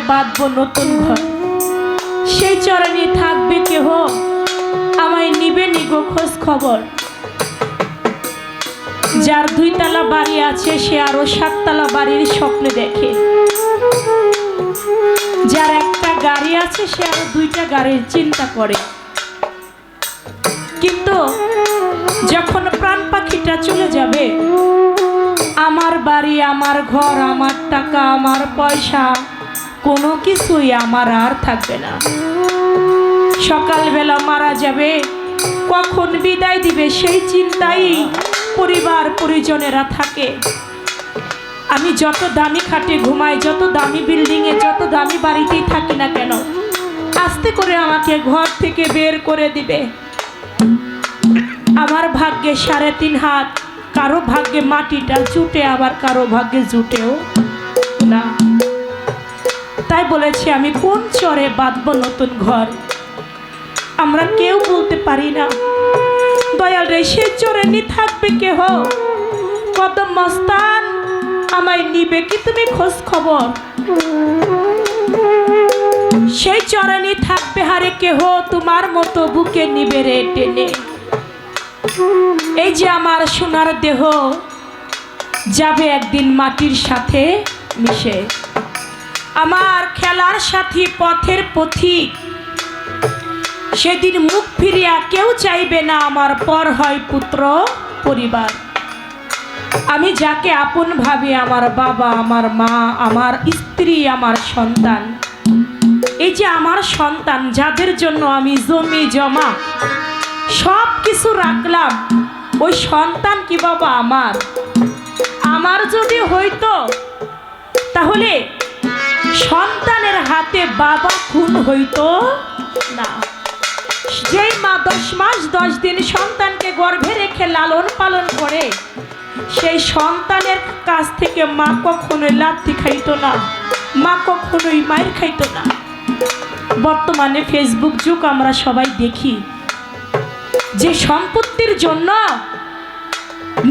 বাঁধবো নতুন ঘর, সেই চরে নিয়ে থাকবে কেহ, আমায় নিবে নিগো খোঁজ খবর। যার 2 তলা বাড়ি আছে সে আরো 7 তলা বাড়ির স্বপ্ন দেখে, যার একটা গাড়ি আছে সে আরো 2টা গাড়ির চিন্তা করে। কিন্তু যখন প্রাণ পাখিটা চলে যাবে, আমার বাড়ি, আমার ঘর, আমার টাকা, আমার পয়সা কোনো কিছুই আমার আর থাকবে না। সকালবেলা মারা যাবে, কখন বিদায় দিবে সেই চিন্তাই পরিবার পরিজনেরা থাকে। আমি যত দামি খাটে ঘুমাই, যত দামি বিল্ডিংয়ে, যত দামি বাড়িতেই থাকি না কেন, আস্তে করে আমাকে ঘর থেকে বের করে দিবে। আমার ভাগ্যে 3.5 হাত, কারো ভাগ্যে মাটিটা জুটে, আবার কারো ভাগ্যে জুটেও না। তাই বলেছি আমি কোন চরে বাঁধবো নতুন ঘর, আমরা কেউ বলতে পারি না। দয়াল রে, সে চরে নি থাকবে কেহ, কদম মস্তান আমায় নিবে কি তুমি খোঁজ খবর? সেই চরে নি থাকবে হারে কেহ, তোমার মতো বুকে নিবে রে টেনে। এই যে আমার সোনার দেহ যাবে একদিন মাটির সাথে মিশে, আমার খেলার সাথী পথের পথিক, সেদিন মুখ ফিরিয়া কেউ চাইবে না আমার পর হয় পুত্র পরিবার। আমি যাকে আপন ভাবি, আমার বাবা, আমার মা, আমার স্ত্রী, আমার সন্তান, এই যে আমার সন্তান, যাদের জন্য আমি জমি জমা সব কিছু রাখলাম, ওই সন্তান কি বাবা আমার? আমার যদি হইতো তাহলে সন্তানের হাতে বাবা খুন হইতো না। যেই মা 10 মাস 10 দিন সন্তানকে গর্ভে রেখে লালন পালন করে, সেই সন্তানের কাছ থেকে মা কখনোই লাথি খাইতো না, মা কখনোই মায়ের খাইতো না। বর্তমানে ফেসবুক যুগ, আমরা সবাই দেখি যে সম্পত্তির জন্য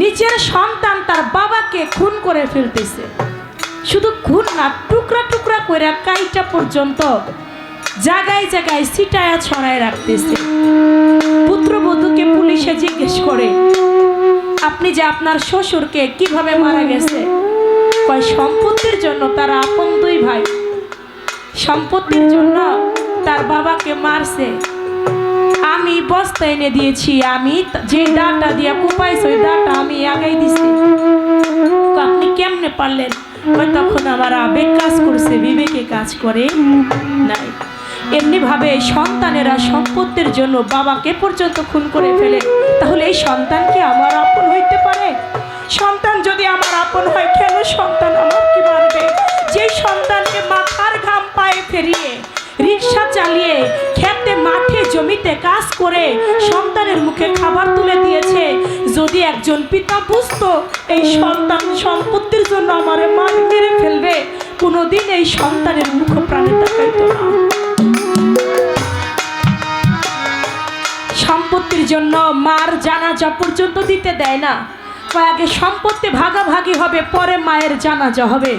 নিজের সন্তান তার বাবাকে খুন করে ফেলতেছে। শুধু খুন না, টুকরা টুকরা করে কাইটা পর্যন্ত জায়গায় জায়গায় ছিটায়া ছড়ায় রাখতেছে। পুত্রবধূকে পুলিশে জিজ্ঞেস করে, আপনি যে আপনার শ্বশুরকে কিভাবে মারা গেছে? কয় সম্পত্তির জন্য। তার আপন 2 ভাই সম্পত্তির জন্য তার বাবাকে মারছে। আমি বস্তা এনে দিয়েছি, আমি যে ডাটা দিয়ে কুপাইছি ওই ডাটা আমি আগাই দিছি। আপনি কেমনে পারলেন? তখন আমার আবেগ কাজ করছে, বিবেকে কাজ করে নাই। এমনি ভাবে সন্তানেরা সম্পত্তির জন্য বাবাকে পর্যন্ত খুন করে ফেলে। তাহলে এই সন্তান কি আমার আপন হইতে পারে? সন্তান যদি আমার আপন হয়, কেন সন্তান আমাকে মারবে? যে সন্তানকে মাথার ঘাম পায়ে ফেরিয়ে, রিক্সা চালিয়ে, খেতে মাঠে জমিতে কাজ করে সন্তানের মুখে খাবার তুলে দিয়েছে, যদি একজন পিতা বুঝতো এই সন্তান সম্পত্তির জন্য আমারে মেরে ফেলবে, কোনোদিন এই সন্তানের মুখ প্রাণে তাকাইতো না। সম্পত্তির জন্য মার জানাজা পর্যন্ত দিতে দেয় না। আগে সম্পত্তি ভাগাভাগি হবে, পরে মায়ের জানাজা হবে।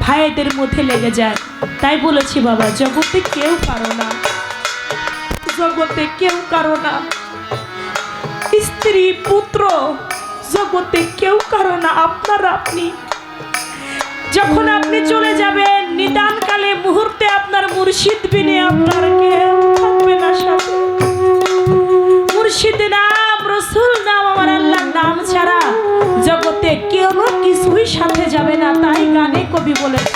ভাইদের মধ্যে লেগে যায়। তাই বলেছি বাবা, জগতে কেউ কারো না, জগতে কেউ কারো না। স্ত্রী পুত্র জগতে কেউ কারো না, আপনার আপনি। যখন আপনি চলে যাবেন, নিদানকালে মুহূর্তে আপনার মুর্শিদ বিনে আপনার কেউ থাকবে না সাথে। মুর্শিদ নাম, রসুল নাম, আমার আল্লাহর নাম ছাড়া জগতে কেউ কিছুই সাথে যাবে না। তাই গানে কবি বলেছে,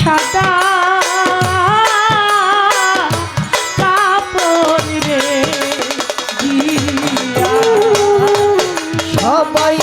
সাদা কাপড় রে দিয়া সবাই